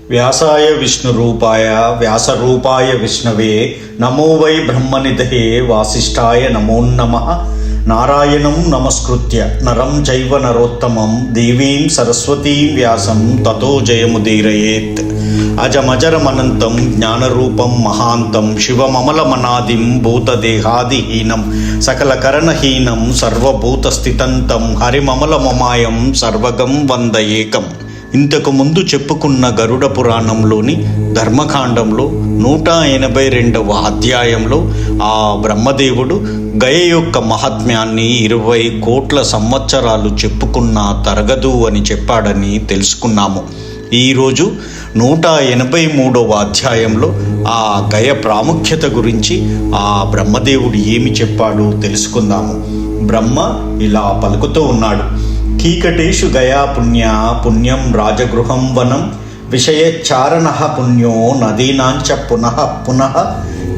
వ్యాసాయ విష్ణురూపాయ వ్యాసరూపాయ విష్ణవే నమో వై బ్రహ్మనిధయే వాసిష్ఠాయ నమో నమః. నారాయణం నమస్కృత్య నరం చైవ నరోత్తమం దేవీం సరస్వతీం వ్యాసం తతో జయముదీరయేత్. అజమజరమనంతం జ్ఞానరూపం మహాంతం శివమమలమనాదిం భూతదేహాదిహీనం సకలకరణహీనం సర్వభూతస్థితంతం హరిమమలమమాయం సర్వగం వందయేకం. ఇంతకు ముందు చెప్పుకున్న గరుడ పురాణంలోని ధర్మకాండంలో 182వ అధ్యాయంలో ఆ బ్రహ్మదేవుడు గయ యొక్క మహాత్మ్యాన్ని 20 కోట్ల సంవత్సరాలు చెప్పుకున్నా తరగదు అని చెప్పాడని తెలుసుకున్నాము. ఈరోజు 183వ అధ్యాయంలో ఆ గయ ప్రాముఖ్యత గురించి ఆ బ్రహ్మదేవుడు ఏమి చెప్పాడో తెలుసుకుందాము. బ్రహ్మ ఇలా పలుకుతూ ఉన్నాడు. కీకటేషు గయా పుణ్యా పుణ్యం రాజగృహం వనం విషయచారణ పుణ్యో నదీనాంచ పునః పునః.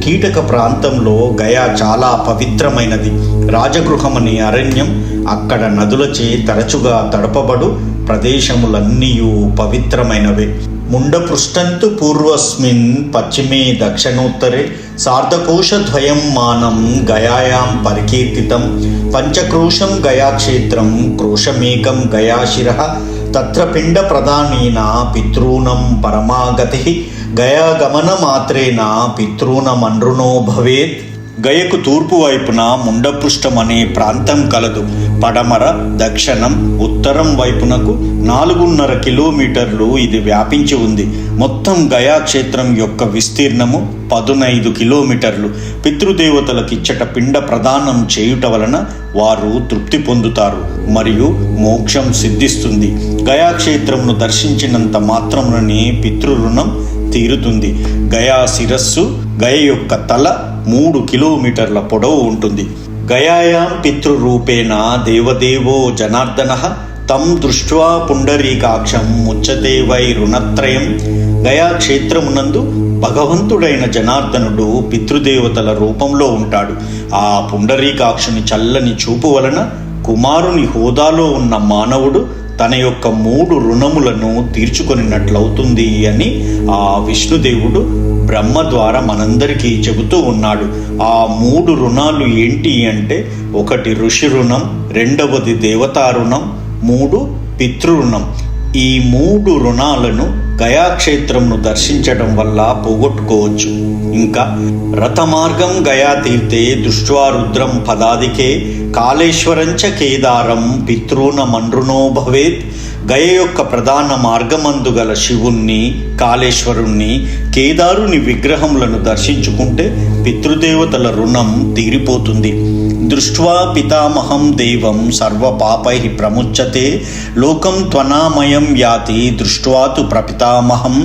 కీటక ప్రాంతంలో గయా చాలా పవిత్రమైనది. రాజగృహం అనే అరణ్యం, అక్కడ నదులచే తరచుగా తడపబడు ప్రదేశములన్నీయూ పవిత్రమైనవే. ముండపృష్టంతు పూర్వస్మిన్ పశ్చిమే దక్షిణోత్తరే సార్ధకోశద్వయం మానం గయాయాం పరికీర్తితం. పంచక్రోశం గయాక్షేత్రం క్రోశమేకం గయాశిరః తత్ర పిండ ప్రధానేన పితॄణం పరమాగతి గయాగమనమాత్రేన పితॄణమనృణో భవేత్. గయకు తూర్పు వైపున ముండపృష్టం అనే ప్రాంతం కలదు. పడమర, దక్షిణం, ఉత్తరం వైపునకు 4.5 కిలోమీటర్లు ఇది వ్యాపించి ఉంది. మొత్తం గయా క్షేత్రం యొక్క విస్తీర్ణము 15 కిలోమీటర్లు. పితృదేవతలకిచ్చట పిండ ప్రదానం చేయుట వలన వారు తృప్తి పొందుతారు మరియు మోక్షం సిద్ధిస్తుంది. గయా క్షేత్రమును దర్శించినంత మాత్రముననే పితృరుణం తీరుతుంది. గయా శిరస్సు, గయ యొక్క తల 3 కిలోమీటర్ల పొడవు ఉంటుంది. గయాయాం పితృరూపేణ దేవదేవో జనార్దనః తం దృష్ట్వా పుండరీకాక్షం ముచ్యతే వై రుణత్రయం. గయా క్షేత్రమునందు భగవంతుడైన జనార్దనుడు పితృదేవతల రూపంలో ఉంటాడు. ఆ పుండరీకాక్షుని చల్లని చూపు వలన కుమారుని హోదాలో ఉన్న మానవుడు తన యొక్క 3 రుణములను తీర్చుకొనినట్లవుతుంది అని ఆ విష్ణుదేవుడు బ్రహ్మ ద్వారా మనందరికీ చెబుతూ ఉన్నాడు. ఆ 3 రుణాలు ఏంటి అంటే, 1 ఋషి రుణం, 2వది దేవతా రుణం, 3 పితృరుణం. ఈ 3 రుణాలను గయాక్షేత్రంను దర్శించడం వల్ల పోగొట్టుకోవచ్చు. ఇంకా రథమార్గం గయా తీర్థే దృష్ట్వా రుద్రం పదాదికే కాళేశ్వరంచ కేదారం పితృణమనృణో భవేత్. గయ యొక్క ప్రధాన మార్గమందు గల శివుణ్ణి, కాళేశ్వరుణ్ణి, కేదారుని విగ్రహములను దర్శించుకుంటే పితృదేవతల రుణం తీరిపోతుంది. దృష్ట్వా పితామహం దేవం సర్వపాపై ప్రముచ్యతే లోకం త్వనామయం యాతి దృష్ట్వా తు ప్రపితామహం.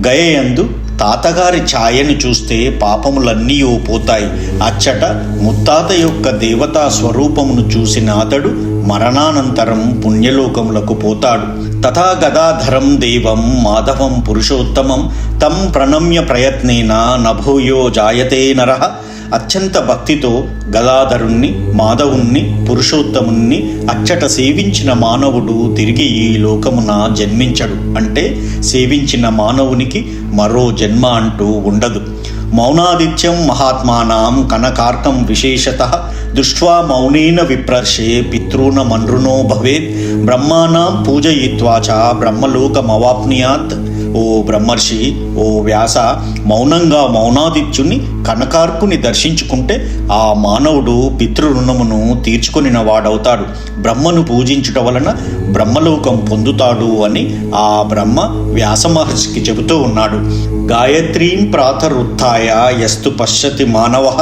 గయయందు తాతగారి ఛాయను చూస్తే పాపములన్నీ పోతాయి. అచ్చట ముత్తాత యొక్క దేవతా స్వరూపమును చూసిన అతడు మరణానంతరం పుణ్యలోకములకు పోతాడు. తథా గదాధరం దేవం మాధవం పురుషోత్తమం తం ప్రణమ్య ప్రయత్నేన నభూయో జాయతే నరః. అత్యంత భక్తితో గదాధరుణ్ణి, మాధవుణ్ణి, పురుషోత్తముణ్ణి అచ్చట సేవించిన మానవుడు తిరిగి ఈ లోకమున జన్మించడు. అంటే సేవించిన మానవునికి మరో జన్మ అంటూ ఉండదు. మౌనాదిత్యం మహాత్మానాం కనకార్కం విశేషతః దృష్ట్వా మౌనేన విప్రర్షే పితॄణమనృణో భవేత్. బ్రహ్మానాం పూజయిత్వా చ బ్రహ్మలోకమవాప్నుయాత్. ఓ బ్రహ్మర్షి, ఓ వ్యాస, మౌనంగా మౌనాదిత్యుని కనకార్కుని దర్శించుకుంటే ఆ మానవుడు పితృరుణమును తీర్చుకొనిన వాడవుతాడు. బ్రహ్మను పూజించుట వలన బ్రహ్మలోకం పొందుతాడు అని ఆ బ్రహ్మ వ్యాస మహర్షికి చెబుతూ ఉన్నాడు. గాయత్రీం ప్రాతరుత్థాయ యస్తు పశ్యతి మానవః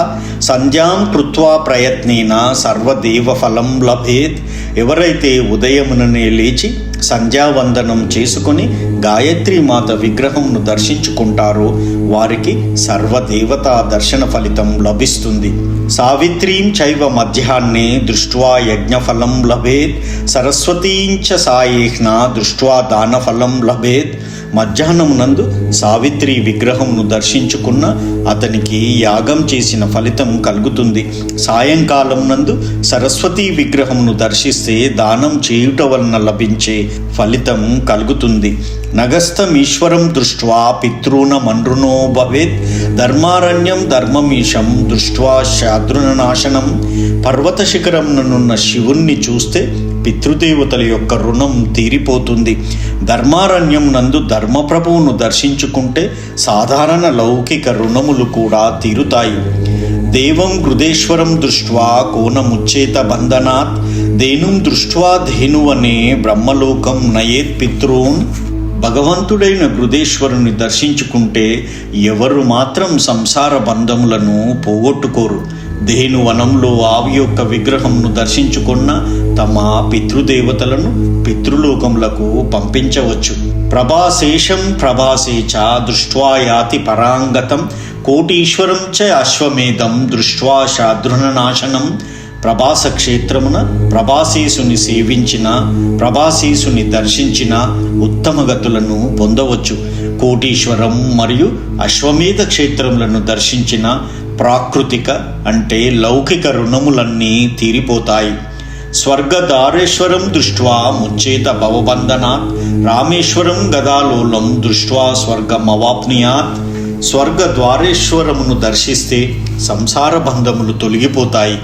సంధ్యాం కృత్వా ప్రయత్నేన సర్వదేవ ఫలం లభేత్. ఎవరైతే ఉదయముననే లేచి సంధ్యావందనం చేసుకొని గాయత్రీ మాత విగ్రహంను దర్శించుకుంటారో వారికి సర్వదేవతా దర్శన ఫలితం లభిస్తుంది. సావిత్రీం చైవ మధ్యాహ్నే దృష్ట్వా యజ్ఞఫలం లభేత్. సరస్వతీం చ సాయేహ్న దృష్ట్వా దానఫలం లభేత్. మధ్యాహ్నమునందు సావిత్రి విగ్రహమును దర్శించుకున్న అతనికి యాగం చేసిన ఫలితం కలుగుతుంది. సాయంకాలం నందు సరస్వతీ విగ్రహమును దర్శిస్తే దానం చేయుట వలన లభించే ఫలితం కలుగుతుంది. నగస్థమీశ్వరం దృష్ట్వా పితॄణమనృణో భవేత్. ధర్మారణ్యం ధర్మమీశం దృష్ట్వా శాద్రునాశనం. పర్వత శిఖరంనున్న శివుణ్ణి చూస్తే పితృదేవతల యొక్క రుణం తీరిపోతుంది. ధర్మారణ్యం నందు ధర్మప్రభువును దర్శించుకుంటే సాధారణ లౌకిక రుణములు కూడా తీరుతాయి. దేవం గృదేశ్వరం దృష్ట్వా కోనముచ్చేత బంధనాత్. ధేనుం దృష్ట్వా ధేనువనే బ్రహ్మలోకం నయేత్ పితॄన్. భగవంతుడైన గృదేశ్వరుని దర్శించుకుంటే ఎవరు మాత్రం సంసార బంధములను పోగొట్టుకోరు. ధేనువనంలో ఆవి యొక్క విగ్రహంను దర్శించుకున్న తమ పితృదేవతలను పితృలోకములకు పంపించవచ్చు. ప్రభాశేషం ప్రభాసేచ దృష్ట్వా యాతి పరాంగతం. కోటీశ్వరం చ అశ్వమేధం దృష్ట్వా శాద్రునాశనం. ప్రభాస క్షేత్రమున ప్రభాశీసుని సేవించిన, ప్రభాశీసుని దర్శించిన ఉత్తమ గతులను పొందవచ్చు. కోటీశ్వరం మరియు అశ్వమేధ క్షేత్రములను దర్శించిన ప్రాకృతిక అంటే లౌకిక రుణములన్నీ తీరిపోతాయి. స్వర్గదారేశ్వరం దృష్ట్వా ముచ్చేత భవబంధనాత్. రామేశ్వరం గదాలోలం దృష్ట్వా స్వర్గమవాప్నుయాత్. స్వర్గ ద్వారేశ్వరమును దర్శిస్తే సంసార బంధములు తొలగిపోతాయి.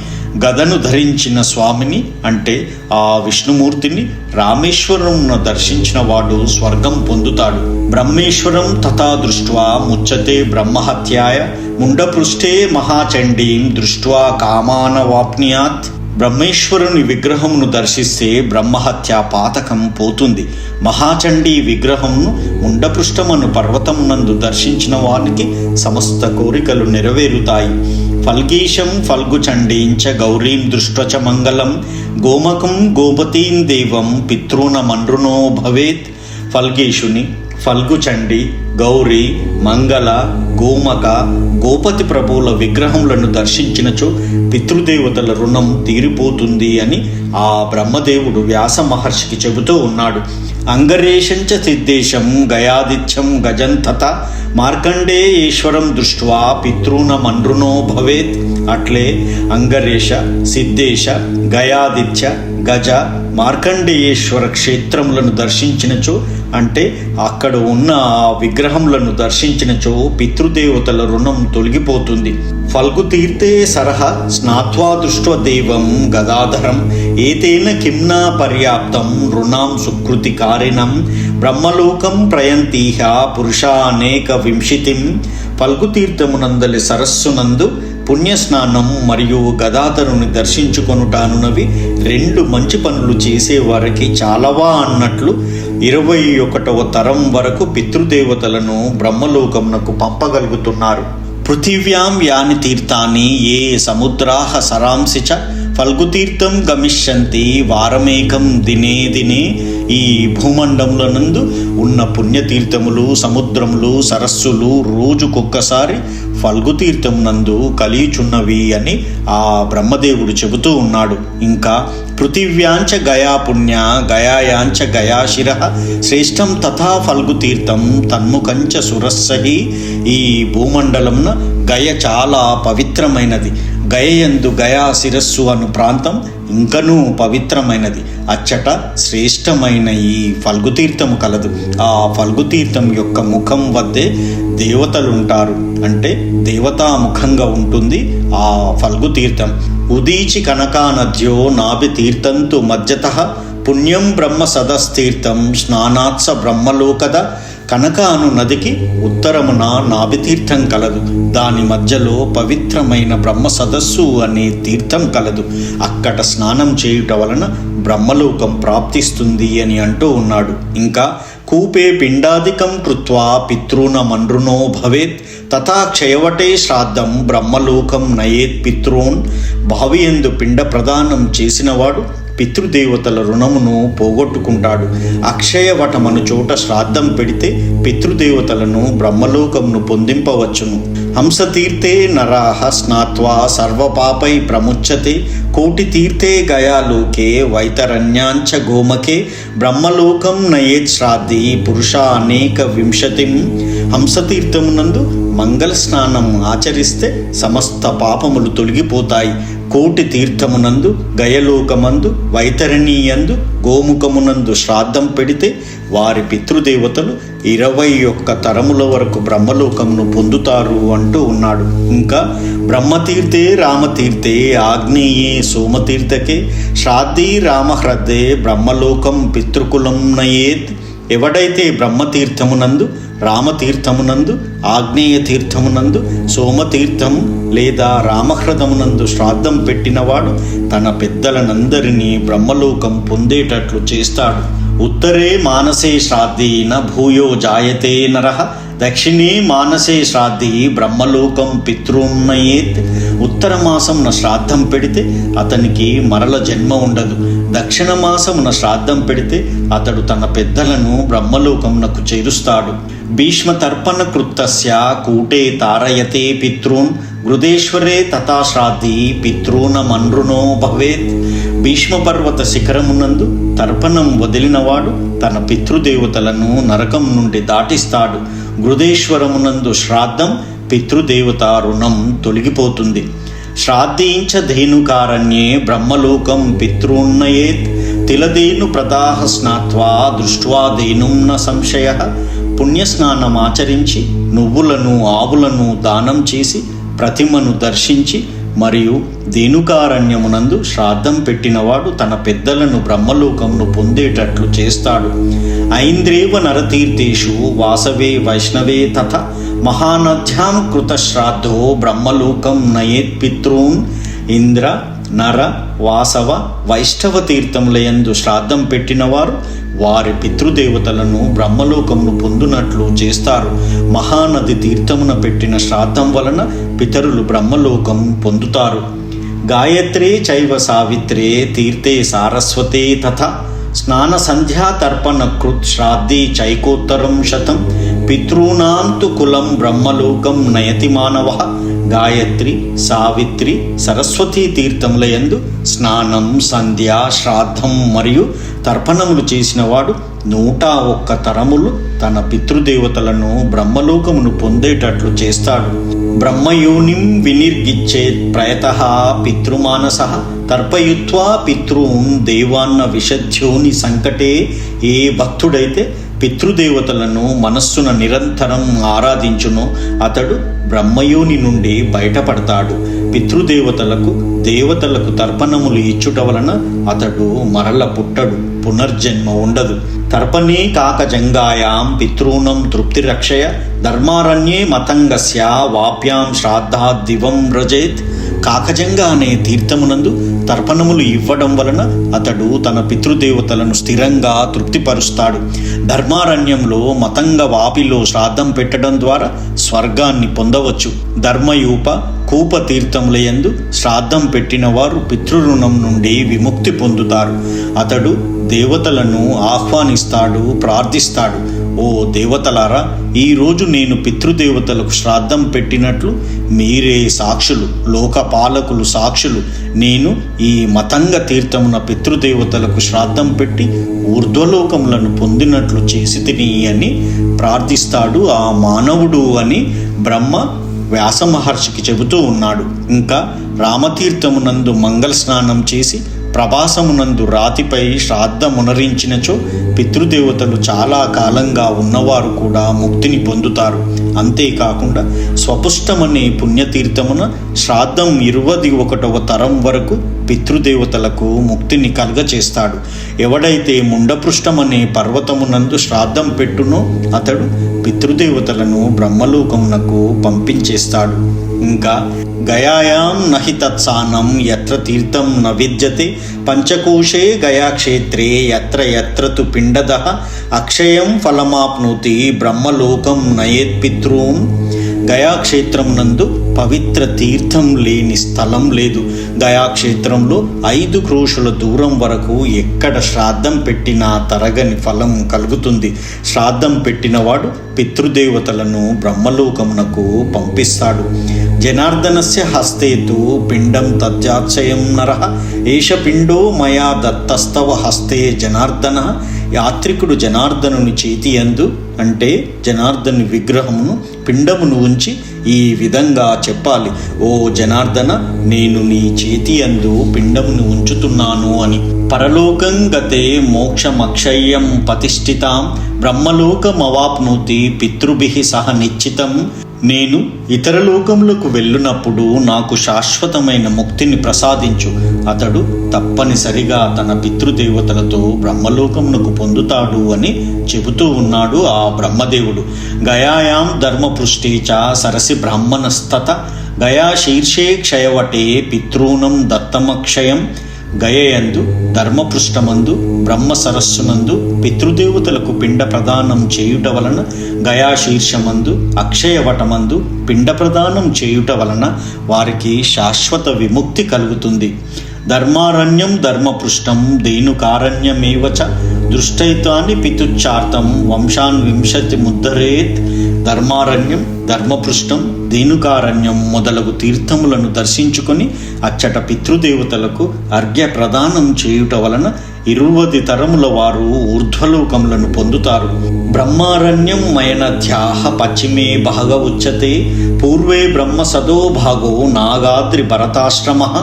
గదను ధరించిన స్వామిని అంటే ఆ విష్ణుమూర్తిని రామేశ్వరమును దర్శించిన వాడు స్వర్గం పొందుతాడు. బ్రహ్మేశ్వరం తథా దృష్ట్వా ముచ్యతే బ్రహ్మహత్యాయ. ముండపృష్ఠే మహాచండీం దృష్ట్వా కామానవాప్నుయాత్. బ్రహ్మేశ్వరుని విగ్రహమును దర్శిస్తే బ్రహ్మహత్య పాతకం పోతుంది. మహాచండీ విగ్రహమును ముండపృష్ఠమను పర్వతమునందు దర్శించిన వానికి సమస్త కోరికలు నెరవేరుతాయి. ఫల్గీశం ఫల్గుచండీంచ గౌరీం దృష్ట్వా చ మంగళం. గోమకం గోపతీం దేవం పితॄణమనృణో భవేత్. ఫల్గీషుని, ఫల్గుచండి, గౌరీ, మంగళ, గోమక, గోపతి ప్రభువుల విగ్రహములను దర్శించినచో పితృదేవతల రుణం తీరిపోతుంది అని ఆ బ్రహ్మదేవుడు వ్యాస మహర్షికి చెబుతూ ఉన్నాడు. అంగరేశంచ సిద్ధేశం గయాదిత్యం గజం తథా. మార్కండేయేశ్వరం దృష్ట్వా పితॄణమనృణో భవేత్. అట్లే అంగరేశ, సిద్ధేశ, గయాదిత్య, గజ, మార్కండేయేశ్వర క్షేత్రములను దర్శించినచో అంటే అక్కడ ఉన్న ఆ విగ్రహములను దర్శించినచో పితృదేవతల రుణం తొలగిపోతుంది. ఫల్గుతీర్థే సరహ స్నాత్వా దృష్ట్వా దేవం గదాధరం. ఏతేన కిమ్నా పర్యాప్తం రుణాం సుకృతికారిణం. బ్రహ్మలోకం ప్రయంతీహ పురుషానేక వింశతిం. ఫల్గుతీర్థమునందలి సరస్సునందు పుణ్యస్నానం మరియు గదాధరుని దర్శించుకొనుటానునవి రెండు మంచి పనులు చేసేవారికి చాలవా అన్నట్లు 21వ తరం వరకు పితృదేవతలను బ్రహ్మలోకమునకు పంపగలుగుతున్నారు. పృథివ్యాం యాని తీర్థాని ఏ సముద్రాః సరాంసి చ. ఫల్గుతీర్థం గమిష్యంతి వారమేకం దినే దినే. ఈ భూమండములనందు ఉన్న పుణ్యతీర్థములు, సముద్రములు, సరస్సులు రోజుకొక్కసారి ఫల్గుతీర్థం నందు కలియుచున్నవి అని ఆ బ్రహ్మదేవుడు చెబుతూ ఉన్నాడు. ఇంకా పృథివ్యాంచ గయా పుణ్య గయాయాంచ గయాశిర శ్రేష్టం తథా ఫల్గుతీర్థం తన్ముఖంచ సురస్సహి. ఈ భూమండలంన గయ చాలా పవిత్రమైనది. గయయందు గయా శిరస్సు అను ప్రాంతం ఇంకనూ పవిత్రమైనది. అచ్చట శ్రేష్టమైన ఈ ఫల్గుతీర్థము కలదు. ఆ ఫల్గుతీర్థం యొక్క ముఖం వద్దే దేవతలుంటారు. అంటే దేవతాముఖంగా ఉంటుంది ఆ ఫల్గుతీర్థం. ఉదీచి కనకానద్యో నాభి తీర్థంతు మధ్యతః. పుణ్యం బ్రహ్మ సదస్తీర్థం స్నానాత్స బ్రహ్మలోకద. కనక అను నదికి ఉత్తరమున నాభితీర్థం కలదు. దాని మధ్యలో పవిత్రమైన బ్రహ్మ సదస్సు అనే తీర్థం కలదు. అక్కడ స్నానం చేయుట వలన బ్రహ్మలోకం ప్రాప్తిస్తుంది అని అంటూ ఉన్నాడు. ఇంకా కూపే పిండాదికం కృత్వా పితॄణమనృణో భవేత్. తథా క్షయవటే శ్రాద్ధం బ్రహ్మలోకం నయేత్ పితॄన్. భావియందు పిండ ప్రదానం చేసినవాడు పితృదేవతల రుణమును పోగొట్టుకుంటాడు. అక్షయవటమను చోట శ్రాద్ధం పెడితే పితృదేవతలను బ్రహ్మలోకమును పొందింపవచ్చును. హంసతీర్థే నరాః స్నాత్వా సర్వపాపై ప్రముచ్యతే కోటితీర్థే గయాలోకే వైతరణ్యాంచ గోమకే బ్రహ్మలోకం నయేత్ శ్రాద్ధి పురుష అనేక వింశతిం. హంసతీర్థమునందు మంగళ స్నానం ఆచరిస్తే సమస్త పాపములు తొలగిపోతాయి. కోటి తీర్థమునందు గయలోకమందు వైతరణీయందు గోముఖమునందు శ్రాద్ధం పెడితే వారి పితృదేవతలు 21 తరముల వరకు బ్రహ్మలోకంను పొందుతారు అంటూ ఉన్నాడు. ఇంకా బ్రహ్మతీర్థే రామతీర్థే ఆగ్నేయే సోమతీర్థకే శ్రాద్ధి రామహ్రద్దే బ్రహ్మలోకం పితృకులం నయేత్. ఎవడైతే బ్రహ్మతీర్థమునందు రామతీర్థమునందు ఆగ్నేయ తీర్థమునందు సోమతీర్థము లేదా రామహ్రదమునందు శ్రాద్ధం పెట్టినవాడు తన పెద్దలనందరినీ బ్రహ్మలోకం పొందేటట్లు చేస్తాడు. ఉత్తరే మానసే శ్రాద్ధి న భూయో జాయతే నరః దక్షిణే మానసే శ్రాద్ధి బ్రహ్మలోకం పితృన్నయేత్. ఉత్తర మాసమున శ్రాద్ధం పెడితే అతనికి మరల జన్మ ఉండదు. దక్షిణ మాసమున శ్రాద్ధం పెడితే అతడు తన పెద్దలను బ్రహ్మలోకమునకు చేరుస్తాడు. భీష్మ తర్పణ కృత్తస్య కూటే తారయతే పితॄన్ గృదేశ్వరే తథా శ్రాద్ధి పితॄన మన్రునో భవేత్. భీష్మ పర్వత శిఖరమునందు తర్పణం వదిలినవాడు తన పితృదేవతలను నరకం నుండి దాటిస్తాడు. గృదేశ్వరమునందు శ్రాద్ధం పితృదేవత రుణం తొలగిపోతుంది. శ్రాద్ధీంచ ధేనుకారణ్యే బ్రహ్మలోకం పితృన్నయేత్. తిలదేను ప్రదాహ స్నాత్వా దృష్ట్వా ధేనుం న సంశయః. పుణ్యస్నానమాచరించి నువ్వులను ఆవులను దానం చేసి ప్రతిమను దర్శించి మరియు ధేనుకారణ్యమునందు శ్రాద్ధం పెట్టినవాడు తన పెద్దలను బ్రహ్మలోకంను పొందేటట్లు చేస్తాడు. ఐంద్రేవ నరతీర్థేషు వాసవే వైష్ణవే తథ మహానద్యాం కృత శ్రాద్ధో బ్రహ్మలోకం నయేత్ పితॄన్. ఇంద్ర నర వాసవ వైష్ణవ తీర్థములయందు శ్రాద్ధం పెట్టినవారు వారి పితృదేవతలను బ్రహ్మలోకమును పొందునట్లు చేస్తారు. మహానది తీర్థమున పెట్టిన శ్రాద్ధం వలన పితరులు బ్రహ్మలోకం పొందుతారు. గాయత్రే చైవ సావిత్రే తీర్థే సారస్వతే తథా స్నాన సంధ్యా తర్పణ కృత్ శ్రాద్ధి చైకోత్తరం శతం పితॄనాం తు కులం బ్రహ్మలోకం నయతి మానవః. గాయత్రి సావిత్రి సరస్వతీ తీర్థములయందు స్నానం సంధ్య శ్రాద్ధం మరియు తర్పణములు చేసినవాడు 101 తరములు తన పితృదేవతలను బ్రహ్మలోకమును పొందేటట్లు చేస్తాడు. బ్రహ్మయోనిం వినిర్గిచ్చేత్ ప్రయతః పితృమానసః తర్పయుత్వా పితృన్ దేవాన్న విషధ్యోని సంకటే. ఏ భక్తుడైతే పితృదేవతలను మనస్సున నిరంతరం ఆరాధించునో అతడు బ్రహ్మయోని నుండి బయటపడతాడు. దేవతలకు తర్పణములు ఇచ్చుట వలన అతడు మరల పుట్టడు, పునర్జన్మ ఉండదు. తర్పణే కాకజంగాయాం పితॄణం తృప్తిరక్షయ ధర్మారణ్యే మతంగస్య వాప్యాం శ్రాద్ధాద్ దివం వ్రజేత్. కాకజంగ అనే తీర్థమునందు తర్పణములు ఇవ్వడం వలన అతడు తన పితృదేవతలను స్థిరంగా తృప్తిపరుస్తాడు. ధర్మారణ్యంలో మతంగ వాపిలో శ్రాద్ధం పెట్టడం ద్వారా స్వర్గాన్ని పొందవచ్చు. ధర్మయూప కూప తీర్థములయందు శ్రాద్ధం పెట్టిన వారు పితృరుణం నుండి విముక్తి పొందుతారు. అతడు దేవతలను ఆహ్వానిస్తాడు, ప్రార్థిస్తాడు. ఓ దేవతలారా, ఈరోజు నేను పితృదేవతలకు శ్రాద్ధం పెట్టినట్లు మీరే సాక్షులు, లోకపాలకులు సాక్షులు. నేను ఈ మతంగ తీర్థమున పితృదేవతలకు శ్రాద్ధం పెట్టి ఊర్ధ్వలోకములను పొందినట్లు చేసి తిని అని ప్రార్థిస్తాడు ఆ మానవుడు అని బ్రహ్మ వ్యాస మహర్షికి చెబుతూ ఉన్నాడు. ఇంకా రామతీర్థమునందు మంగళ స్నానం చేసి ప్రభాసమునందు రాతిపై శ్రాద్ధమునరించినచో పితృదేవతలు చాలా కాలంగా ఉన్నవారు కూడా ముక్తిని పొందుతారు. అంతేకాకుండా స్వపుష్టమనే పుణ్యతీర్థమున శ్రాద్ధం 21వ తరం వరకు పితృదేవతలకు ముక్తిని కలుగచేస్తాడు. ఎవడైతే ముండపృష్టమనే పర్వతమునందు శ్రాద్ధం పెట్టునో అతడు పితృదేవతలను బ్రహ్మలోకమునకు పంపించేస్తాడు. ఇంకా గయాయాం నహి తత్సానం యత్ర తీర్థం న విద్యతే పంచకోశే గయాక్షేత్రే యత్ర యత్ర తు పిండదః అక్షయం ఫలమాప్నోతి బ్రహ్మలోకం నయేత్ పితృన్. గయాక్షేత్రమునందు పవిత్ర తీర్థం లేని స్థలం లేదు. గయాక్షేత్రంలో 5 క్రోషుల దూరం వరకు ఎక్కడ శ్రాద్ధం పెట్టినా తరగని ఫలం కలుగుతుంది. శ్రాద్ధం పెట్టినవాడు పితృదేవతలను బ్రహ్మలోకమునకు పంపిస్తాడు. జనార్దనస్య హస్తేతు పిండం తజ్జాత్సయం నరః ఏష పిండో మయా దత్తస్తవ హస్తే జనార్దన. యాత్రికుడు జనార్దనుని చేతి యందు అంటే జనార్దను విగ్రహమును పిండమును ఉంచి ఈ విధంగా చెప్పాలి: ఓ జనార్దన, నేను నీ చేతి యందు పిండమును ఉంచుతున్నాను అని. పరలోకం గతే మోక్షమక్షయ్యం ప్రతిష్ఠితాం బ్రహ్మలోకమవాప్నోతి పితృభిః సహ నిశ్చితం. నేను ఇతర లోకములకు వెళ్ళునప్పుడు నాకు శాశ్వతమైన ముక్తిని ప్రసాదించు. అతడు తప్పనిసరిగా తన పితృదేవతలతో బ్రహ్మలోకమునకు పొందుతాడు అని చెబుతూ ఉన్నాడు ఆ బ్రహ్మదేవుడు. గయాయాం ధర్మపృష్ఠే చ సరసి బ్రాహ్మణస్తత గయా శీర్షే క్షయవటే పితॄణం దత్తమక్షయం. గయయందు ధర్మపృష్ఠమందు బ్రహ్మ సరస్సునందు పితృదేవతలకు పిండ ప్రదానం చేయుట వలన, గయా శీర్షమందు అక్షయవటమందు పిండ ప్రదానం చేయుట వలన వారికి శాశ్వత విముక్తి కలుగుతుంది. ధర్మారణ్యం ధర్మపృష్టం ధేనుకారణ్యమేవ చ దృష్టైతాని పితుచ్చార్తం వంశాన్ వింశతి ముద్దరేత్. ధర్మారణ్యం ధర్మపృష్టం ధేనుకారణ్యం మొదలగు తీర్థములను దర్శించుకొని అచ్చట పితృదేవతలకు అర్ఘ్య ప్రదానం చేయుట వలన 20 తరముల వారు ఊర్ధ్వలోకములను పొందుతారు. బ్రహ్మారణ్యం మయనధ్యాహ పశ్చిమే భాగ ఉచ్యతే పూర్వే బ్రహ్మ సదో భాగో నాగాద్రి భరతాశ్రమః.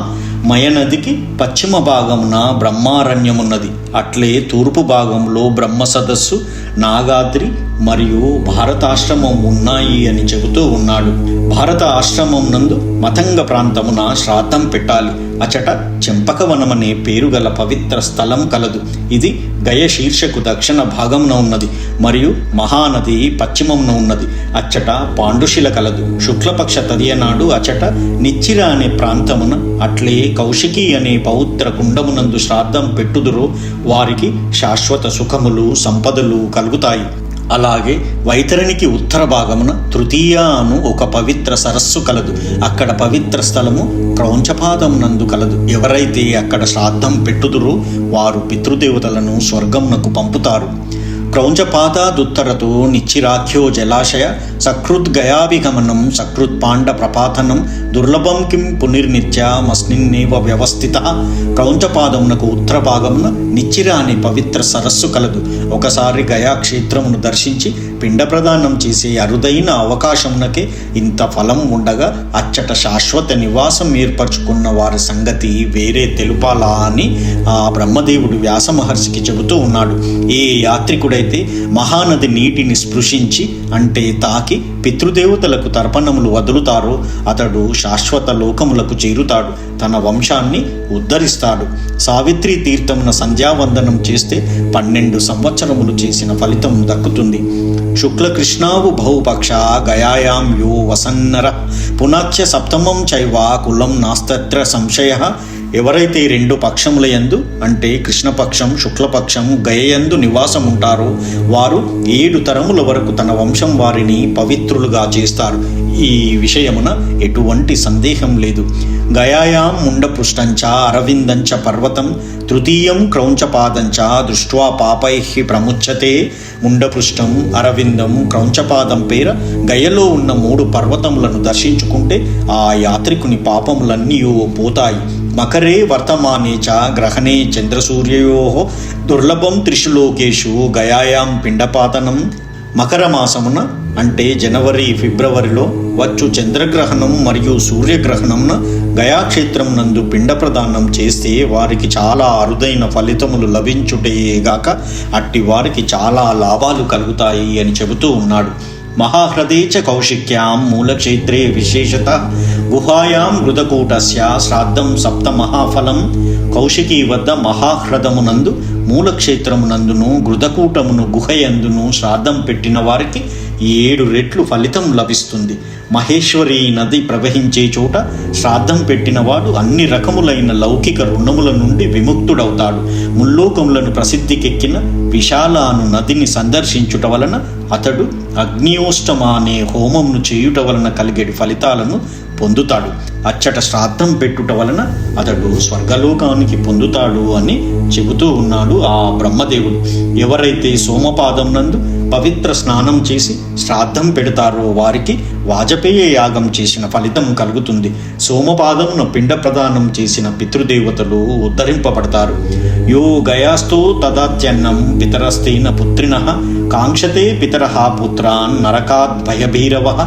మయనదికి పశ్చిమ భాగమున బ్రహ్మారణ్యమున్నది. అట్లే తూర్పు భాగంలో బ్రహ్మ సదస్సు, నాగాద్రి మరియు భారతాశ్రమం ఉన్నాయి అని చెబుతూ ఉన్నాడు. భారత ఆశ్రమం నందు మతంగ ప్రాంతమున శ్రాద్ధం పెట్టాలి. అచట చెంపకవనమనే పేరు గల పవిత్ర స్థలం కలదు. ఇది గయ శీర్షకు దక్షిణ భాగమున ఉన్నది మరియు మహానది పశ్చిమమున ఉన్నది. అచ్చట పాండుశిల కలదు. శుక్లపక్ష తదియనాడు అచట నిచ్చిర అనే ప్రాంతమున అట్లే కౌశికి అనే పవిత్ర కుండమునందు శ్రాద్ధం పెట్టుదురో వారికి శాశ్వత సుఖములు సంపదలు కలుగుతాయి. అలాగే వైతరణికి ఉత్తర భాగమున తృతీయ అను ఒక పవిత్ర సరస్సు కలదు. అక్కడ పవిత్ర స్థలము క్రౌంచపాదం నందు కలదు. ఎవరైతే అక్కడ శ్రాద్ధం పెట్టుదురో వారు పితృదేవతలను స్వర్గమునకు పంపుతారు. క్రౌంచపాదాదుత్తరతో నిచ్చిరాఖ్యో జలాశయ సకృద్గయాభిగమనం సకృత్పాండ ప్రపాతనం దుర్లభం కిం పునర్నిత్యమస్మిన్నేవ వ్యవస్థిత. క్రౌంచపాదమునకు ఉత్తర భాగమున నిచ్చిర అనే పవిత్ర సరస్సు కలదు. ఒకసారి గయా క్షేత్రమును దర్శించి పిండ ప్రదానం చేసే అరుదైన అవకాశమునకే ఇంత ఫలం ఉండగా అచ్చట శాశ్వత నివాసం ఏర్పరచుకున్న వారి సంగతి వేరే తెలుపాలా అని ఆ బ్రహ్మదేవుడు వ్యాస మహర్షికి చెబుతూ ఉన్నాడు. ఏ యాత్రికుడైతే మహానది నీటిని స్పృశించి అంటే తాకి పితృదేవతలకు తర్పణములు వదులుతారో అతడు శాశ్వత లోకములకు చేరుతాడు, తన వంశాన్ని ఉద్ధరిస్తాడు. సావిత్రి తీర్థమున సంధ్యావందనం చేస్తే 12 సంవత్సరములు చేసిన ఫలితం దక్కుతుంది. శుక్లకృష్ణావు బహుపక్ష గయాయాం యో వసన్నర పునాఖ్య సప్తమం చైవ కులం నాస్తత్ర సంశయ. ఎవరైతే 2 పక్షముల యందు అంటే కృష్ణపక్షం శుక్లపక్షం గయయందు నివాసం ఉంటారో వారు 7 తరముల వరకు తన వంశం వారిని పవిత్రులుగా చేస్తారు. ఈ విషయమున ఎటువంటి సందేహం లేదు. గయాయాం ముండపృష్టంచ అరవిందంచ పర్వతం తృతీయం క్రౌంచపాదంచ దృష్ట్వా పాపైః ప్రముచ్యతే. ముండపృష్టం అరవిందం క్రౌంచపాదం పేర గయలో ఉన్న 3 పర్వతములను దర్శించుకుంటే ఆ యాత్రికుని పాపములన్నీ పోతాయి. మకరే వర్తమానే చ గ్రహణే చంద్రసూర్యయోః దుర్లభం 3 లోకేషు గయాయాం పిండపాతనం. మకర మాసమున అంటే జనవరి ఫిబ్రవరిలో వచ్చు చంద్రగ్రహణం మరియు సూర్యగ్రహణంన గయాక్షేత్రం నందు పిండ ప్రదానం చేస్తే వారికి చాలా అరుదైన ఫలితములు లభించుటేగాక అట్టి వారికి చాలా లాభాలు కలుగుతాయి అని చెబుతూ ఉన్నాడు. మహాహ్రదే చ కౌశిక్యాం మూలక్షేత్రే విశేషత గుహాయాం మృదకూటస్య శ్రాద్ధం 7 మహాఫలం. కౌశికి వద్ద మహాహ్రదమునందు మూలక్షేత్రమునందును గృధకూటమును గుహయందును శ్రాద్ధం పెట్టిన వారికి 7 రెట్లు ఫలితం లభిస్తుంది. మహేశ్వరి నది ప్రవహించే చోట శ్రాద్ధం పెట్టినవాడు అన్ని రకములైన లౌకిక రుణముల నుండి విముక్తుడవుతాడు. ముల్లోకములను ప్రసిద్ధికెక్కిన విశాల అను నదిని సందర్శించుట వలన అతడు అగ్నియోష్టమ అనే హోమంను చేయుట వలన కలిగేటి ఫలితాలను పొందుతాడు. అచ్చట శ్రాద్ధం పెట్టుట వలన అతడు స్వర్గలోకానికి పొందుతాడు అని చెబుతూ ఉన్నాడు ఆ బ్రహ్మదేవుడు. ఎవరైతే సోమపాదం నందు పవిత్ర స్నానం చేసి శ్రాద్ధం పెడతారో వారికి వాజపేయ యాగం చేసిన ఫలితం కలుగుతుంది. సోమపాదమున పిండ ప్రదానం చేసిన పితృదేవతలు ఉద్ధరింపబడతారు. యో గయాస్తో తదాత్యన్నం పితరస్తేన పుత్రినః కాంక్షతే పితరః పుత్రాన్ నరకాద్ భయభీరవః.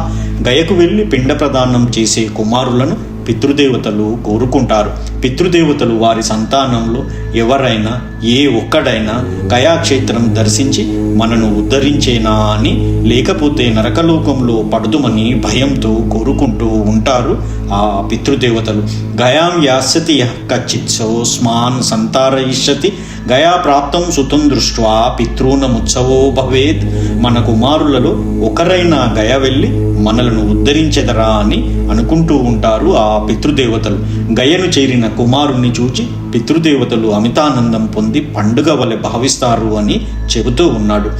గయకు వెళ్ళి పిండ ప్రదానం చేసే కుమారులను పితృదేవతలు కోరుకుంటారు. పితృదేవతలు వారి సంతానంలో ఎవరైనా ఏ ఒక్కడైనా గయాక్షేత్రం దర్శించి మనను ఉద్ధరించేనా అని, లేకపోతే నరకలోకంలో పడుదుమని భయంతో కోరుకుంటూ ఉంటారు ఆ పితృదేవతలు. గయాం యాస్యతి యః కచ్చిత్ సోస్మాన్ సంతారయిష్యతి గయా ప్రాప్తం సుతం దృష్ట్వా పితృనముత్సవో భవేత్. మన కుమారులలో ఒకరైనా గయ వెళ్ళి మనలను ఉద్ధరించెదరా అని అనుకుంటూ ఉంటారు ఆ పితృదేవతలు. గయను చేరిన కుమారుణ్ణి చూచి పితృదేవతలు అమితానందం పొంది పండుగ వలె భావిస్తారు అని చెబుతూ ఉన్నాడు.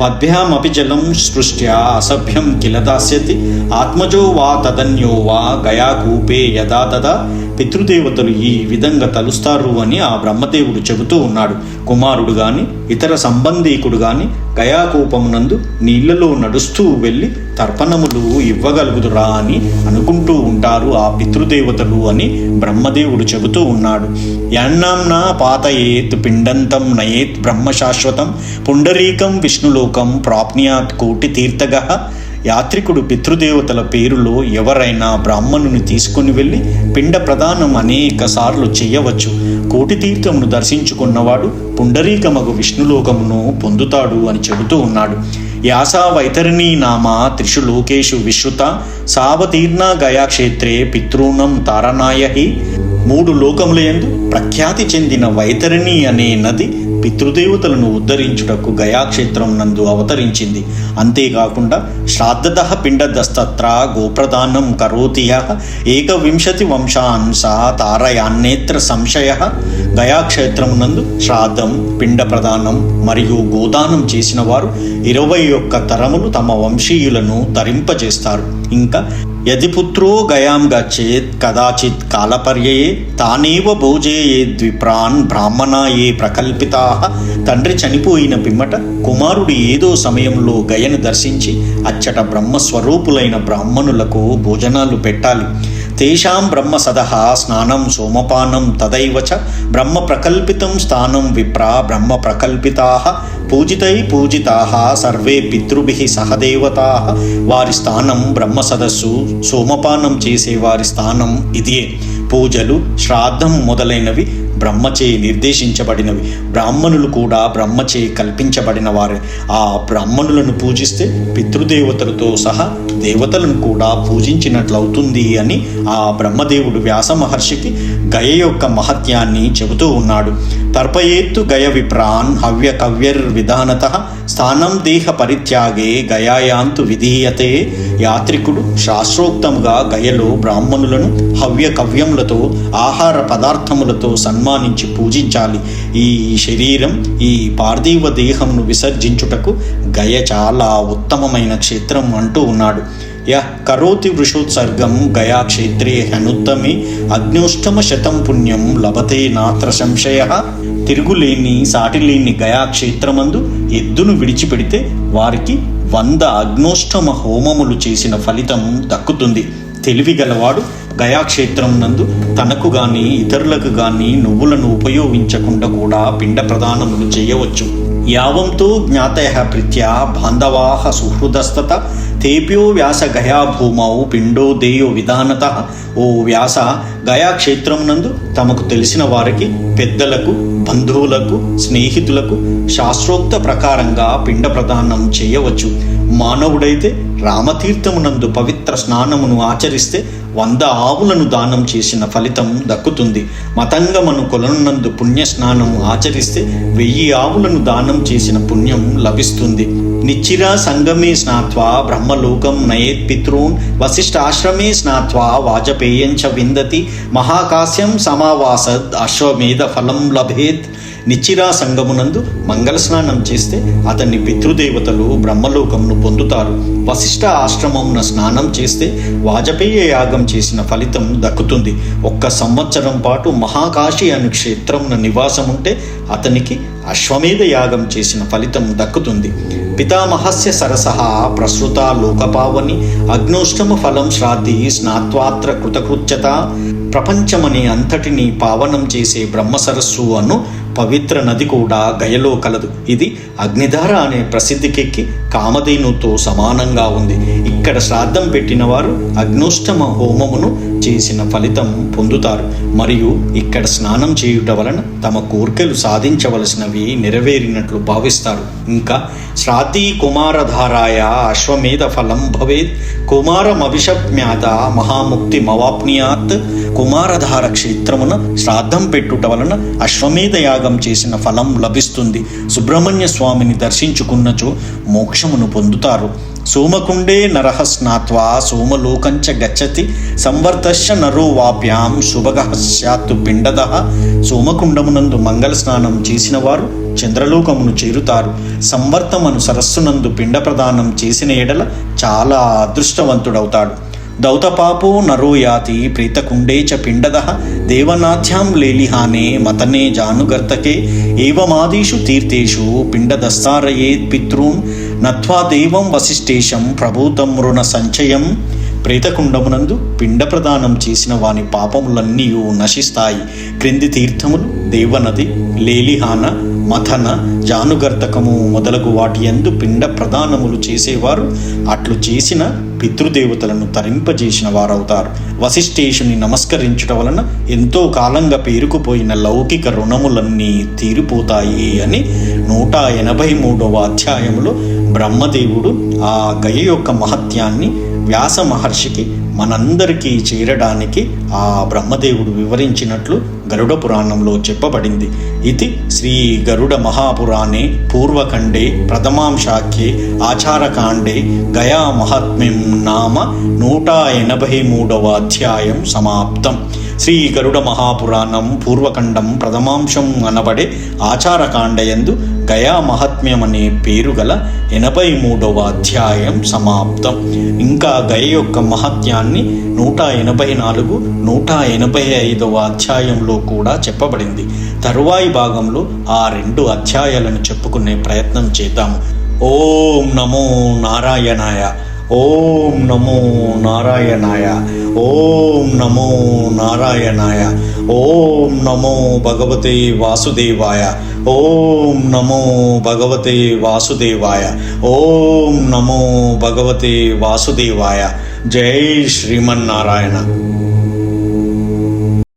పద్భ్యామపి జలం స్పృష్ట్యా అసభ్యం కిల దాస్యతి ఆత్మజో వా తదన్యో వా గయా కూపే యదా తదా. పితృదేవతలు ఈ విధంగా తలుస్తారు అని ఆ బ్రహ్మదేవుడు చెబుతూ ఉన్నాడు. కుమారుడు గాని ఇతర సంబంధీకుడు గాని గయాకూపమునందు నీళ్లలో నడుస్తూ వెళ్ళి తర్పణములు ఇవ్వగలుగుదురా అని అనుకుంటూ ఉంటారు ఆ పితృదేవతలు అని బ్రహ్మదేవుడు చెబుతూ ఉన్నాడు. యన్నాంనా పాతయేత్ పిండంతం నయేత్ బ్రహ్మశాశ్వతం పుండరీకం విష్ణులోకం ప్రాప్నుయాత్ కోటి తీర్థగః. యాత్రికుడు పితృదేవతల పేరులో ఎవరైనా బ్రాహ్మణుని తీసుకుని వెళ్ళి పిండ ప్రదానం అనేక సార్లు చేయవచ్చు. కోటి తీర్థమును దర్శించుకున్నవాడు పుండరీకమగు విష్ణులోకమును పొందుతాడు అని చెబుతూ ఉన్నాడు. యాసా వైతరిణీ నామ త్రిషు లోకేషు విశ్రుత సావతీర్ణ గయాక్షేత్రే పితృణం తారనాయహి. 3 లోకములయందు ప్రఖ్యాతి చెందిన వైతరిణి అనే నది పితృదేవతలను ఉద్ధరించుటకు గయాక్షేత్రం నందు అవతరించింది. అంతేకాకుండా శ్రాద్ధతః పిండదస్తత్ర గోప్రదానం కరోతి యః ఏకవింశతి వంశాన్ సా తారయాన్నేత్ర సంశయః. గయాక్షేత్రం నందు శ్రాద్ధం, పిండ ప్రదానం మరియు గోదానం చేసిన వారు 21 తరములు తమ వంశీయులను తరింపజేస్తారు. ఇంకా యది పుత్రో గయాం గచ్చేత్ కదాచిత్ కాలపర్యయే తానేవ భోజేయేద్విప్రాన్ బ్రాహ్మణా ఏ ప్రకల్పితాః. తండ్రి చనిపోయిన పిమ్మట కుమారుడు ఏదో సమయంలో గయను దర్శించి అచ్చట బ్రహ్మస్వరూపులైన బ్రాహ్మణులకు భోజనాలు పెట్టాలి. తేషాం బ్రహ్మసదః స్నానం సోమపానం తదైవ చ బ్రహ్మ ప్రకల్పితం స్థానం విప్రా బ్రహ్మ ప్రకల్పితాః పూజితై పూజితాః సర్వే పితృభిః సహదేవతాః. వారి స్థానం బ్రహ్మ సదస్సు, సోమపానం చేసే వారి స్థానం ఇదే. పూజలు, శ్రాద్ధం మొదలైనవి బ్రహ్మచే నిర్దేశించబడినవి. బ్రాహ్మణులు కూడా బ్రహ్మచే కల్పించబడిన వారే. ఆ బ్రాహ్మణులను పూజిస్తే పితృదేవతలతో సహా దేవతలను కూడా పూజించినట్లవుతుంది అని ఆ బ్రహ్మదేవుడు వ్యాస మహర్షికి గయ యొక్క మహత్యాన్ని చెబుతూ ఉన్నాడు. తర్పయేత్తు గయ విప్రాన్ హవ్య కవ్యర్ విధానతః స్థానం దేహ పరిత్యాగే గయాయాంతు విధీయతే. యాత్రికుడు శాస్త్రోక్తముగా గయలో బ్రాహ్మణులను హవ్య కవ్యములతో, ఆహార పదార్థములతో సన్మానించి పూజించాలి. ఈ శరీరం, ఈ పార్థివ దేహంను విసర్జించుటకు గయ చాలా ఉత్తమమైన క్షేత్రం అంటూ ఉన్నాడు. యః కరోతి వృషోత్సర్గం గయాక్షేత్రే హనుత్తమే అగ్నోష్టమ శతం పుణ్యం లభతే నాత్ర సంశయః. తిరుగులేని సాటిలేని గయాక్షేత్రమందు ఎద్దును విడిచిపెడితే వారికి 100 అగ్నోష్టమ హోమములు చేసిన ఫలితం దక్కుతుంది. తెలివిగలవాడు గయాక్షేత్రం నందు తనకు గాని ఇతరులకు గాని నువ్వులను ఉపయోగించకుండా కూడా పిండ ప్రదానములు చేయవచ్చు. యావంతో జ్ఞాతయః ప్రీత్యా బాంధవాః సుహృదస్తత తేభ్యో వ్యాస గయా భూమౌ పిండోదేయో విధానతః. ఓ వ్యాస, గయాక్షేత్రం నందు తమకు తెలిసిన వారికి, పెద్దలకు, బంధువులకు, స్నేహితులకు శాస్త్రోక్త ప్రకారంగా పిండ ప్రదానం చేయవచ్చు. మానవుడైతే రామతీర్థమునందు పవిత్ర స్నానమును ఆచరిస్తే 100 ఆవులను దానం చేసిన ఫలితం దక్కుతుంది. మతంగమను కొలనునందు పుణ్య స్నానము ఆచరిస్తే 1000 ఆవులను దానం చేసిన పుణ్యం లభిస్తుంది. నిచ్చిరా సంగమే స్నాత్వా బ్రహ్మలోకం నయేత్ పితॄన్ వశిష్ఠాశ్రమే స్నాత్వా వాజపేయంచ విందతి మహాకాశ్యం సమావాసద్ అశ్వమేధ ఫలం లభేత్. నిచ్చిరా సంగమునందు మంగళ స్నానం చేస్తే అతన్ని పితృదేవతలు బ్రహ్మలోకంను పొందుతారు. వశిష్ఠ ఆశ్రమంన స్నానం చేస్తే వాజపేయ యాగం చేసిన ఫలితం దక్కుతుంది. 1 సంవత్సరం పాటు మహాకాశి అను క్షేత్రంన నివాసం ఉంటే అతనికి అశ్వమేధ యాగం చేసిన ఫలితం దక్కుతుంది. పితామహస్య సరసః ప్రసృత లోకపావని అగ్నోష్టమ ఫలం శ్రాద్ధి స్నాత్వాత్ర కృతకృత్యత. ప్రపంచమని అంతటిని పావనం చేసే బ్రహ్మసరస్సు అను పవిత్ర నది కూడా గయలో కలదు. ఇది అగ్నిధార అనే ప్రసిద్ధికెక్కి కామధేనుతో సమానంగా ఉంది. ఇక్కడ శ్రాద్ధం పెట్టిన వారు అగ్నోష్టమ హోమమును చేసిన ఫలితం పొందుతారు. మరియు ఇక్కడ స్నానం చేయుట వలన తమ కోర్కెలు సాధించవలసినవి నెరవేరినట్లు భావిస్తారు. ఇంకా శ్రాద్ధి కుమారధారాయ అశ్వమేధ ఫలం భవేత్ కుమారమభిషప్మ్యాత మహాముక్తి మవాప్నియాత్. కుమారధార క్షేత్రమున శ్రాద్ధం పెట్టుట వలన అశ్వమేధ యాగం చేసిన ఫలం లభిస్తుంది. సుబ్రహ్మణ్య స్వామిని దర్శించుకున్నచో మోక్షమును పొందుతారు. సోమకుండే నరః స్నాత్వా సోమలోకంచ గచ్చతి సంవర్తశ్చ నరో వాప్యాం శుభగః స్యాత్తు పిండదః. సోమకుండమునందు మంగళ స్నానం చేసిన వారు చంద్రలోకమును చేరుతారు. సంవర్తమను సరస్సునందు పిండ ప్రదానం చేసిన ఎడల చాలా అదృష్టవంతుడవుతాడు. దౌతపాపో నరో యాతి ప్రీతకుండే చ పిండదః దేవనాథ్యాం లేలిహానే మతనే జానుగర్తకే ఏవమాదిషు తీర్థేషు పిండదస్తారయేత్ పితॄన్ నత్వా దేవం వశిష్ఠేశం ప్రభూతం రుణ సంచయం. ప్రేతకుండమునందు పిండ ప్రదానం చేసిన వాని పాపములన్నీ నశిస్తాయి. క్రింది తీర్థములు దేవనది, లేలిహాన, మథన, జానుగర్తకము మొదలగు వాటి యందు పిండ ప్రదానములు చేసేవారు అట్లు చేసిన పితృదేవతలను తరింపజేసిన వారవుతారు. వశిష్ఠేశుని నమస్కరించుట వలన ఎంతో కాలంగా పేరుకుపోయిన లౌకిక రుణములన్నీ తీరిపోతాయి అని 183వ అధ్యాయములో బ్రహ్మదేవుడు ఆ గయ యొక్క మహత్యాన్ని వ్యాస మహర్షికి మనందరికీ చేరడానికి ఆ బ్రహ్మదేవుడు వివరించినట్లు గరుడ పురాణంలో చెప్పబడింది. ఇది శ్రీ గరుడ మహాపురాణే పూర్వఖండే ప్రథమాంశాఖ్యే ఆచారకాండే గయా మహాత్మ్యం నామ 183వ అధ్యాయం సమాప్తం. శ్రీ గరుడ మహాపురాణం పూర్వఖండం ప్రథమాంశం అనబడే ఆచారకాండయందు గయా మహాత్మ్యం అనే పేరు గల 83వ అధ్యాయం సమాప్తం. ఇంకా గయ యొక్క మహత్యాన్ని 184, 185వ అధ్యాయంలో కూడా చెప్పబడింది. తరువాయి భాగంలో ఆ 2 అధ్యాయాలను చెప్పుకునే ప్రయత్నం చేద్దాము. ఓం నమో నారాయణాయ. ఓం నమో నారాయణాయ. ఓం నమో నారాయణాయ. ఓం నమో భగవతే వాసుదేవాయ. ఓం నమో భగవతే వాసుదేవాయ. ఓం నమో భగవతే వాసుదేవాయ. జై శ్రీమన్నారాయణ.